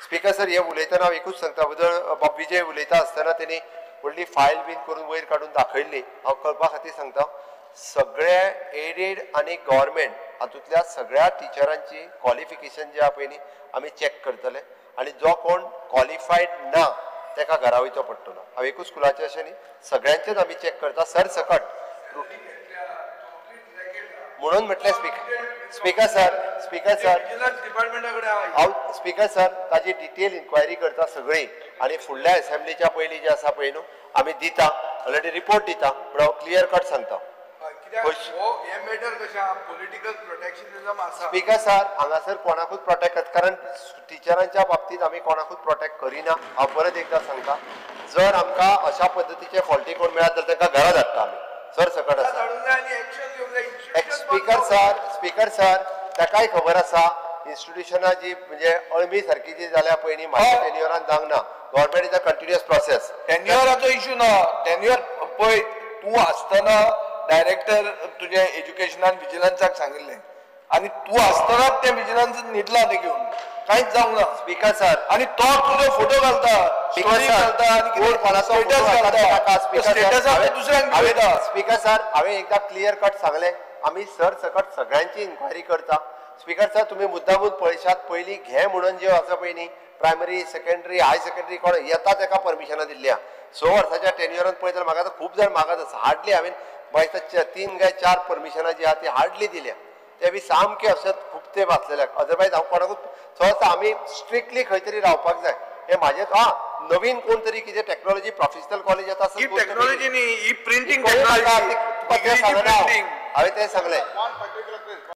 speaker sir हे उलयतना हांव एकूच सांगता बद्दल विजय उलयता आसतना तेणी व्हडली फायल बीन करून वयर काडून दाखयल्ली हांव कळपा खातीर सांगता सगळे एडेड आनी गव्हर्मेंट हातूंतल्या सगळ्या टिचरांची क्वॉलिफिकेशन जे आहा पळय न्ही आमी चॅक करतले आनी जो कोण क्वॉलिफायड ना ताका घरा वयचो पडटलो हांव एकूच स्कुलाचें अशें न्ही सगळ्यांचेच आमी चॅक करता सरसकट म्हणून म्हटलें स्पीकर सर हांव स्पीकर सर ताजी डिटेल इन्क्वायरी करता सगळी आनी फुडल्या असेंब्लीच्या पयलीं जे आसा पळय न्हू आमी दिता ऑलरेडी रिपोर्ट दिता पूण हांव क्लियर कट सांगता स्पीकर सर हांगासर कोणाकूच प्रोटेक्ट करता कारण टिचरांच्या बाबतींत आमी कोणाकूच प्रोटेक्ट करिना हांव परत एकदां सांगता जर आमकां अशा पद्दतीचे फॉल्टी कोण मेळत जाल्यार तांकां घरा धाडटा आमी सरसकट आसा स्पीकर सर ताकाय खबर आसा इन्स्टिट्यूशनां जी म्हणजे अळमी सारकी जी जाल्या पळय न्ही म्हाज्या टेन्युअरान जावंक ना government is a continuous process टेन्युअराचो इश्यू ना टेन्युअर पळय तूं आसतना डायरेक्टर तुजे एज्युकेशनान विजिलन्साक सांगिल्लें आनी तूं आसतनाच तें विजिलन्स न्हिदला तें घेवन कांयच जावंक ना स्पीकर सर आनी तो तुजो फोटो घालता स्टोरी घालता आनी स्टेटस घालता स्टेटसाक दुसऱ्यांक दाखयता स्पीकर सर हांवें एकदां क्लियर कट सांगलें आमी सरसकट सगळ्यांची इन्क्वायरी करता स्पीकर सर तुमी मुद्दामून पळयशात पयलीं घे म्हणून ज्यो आसा पळय न्ही प्रायमरी सेकंडरी हाय सेकंडरी कोण येता ताका परमिशनां दिल्ल्या 6 वर्साच्या टेन्युअरान पळयत जाल्यार म्हाका खूब जाण मागत आसा हार्डली हांवें 3 काय 4 परमिशनां जी आहा ती हार्डली दिल्या ते बी सामके अशें खूब तेंप आसलेल्याक अदरवायज हांव कोणाकूच सहज आमी स्ट्रिक्टली खंय तरी रावपाक जाय हे म्हाजें नवीन कोण तरी कितें टॅक्नॉलॉजी प्रोफेशनल कॉलेज येता टॅक्नॉलॉजी न्ही ही प्रिंटींग हांवें तें सांगलें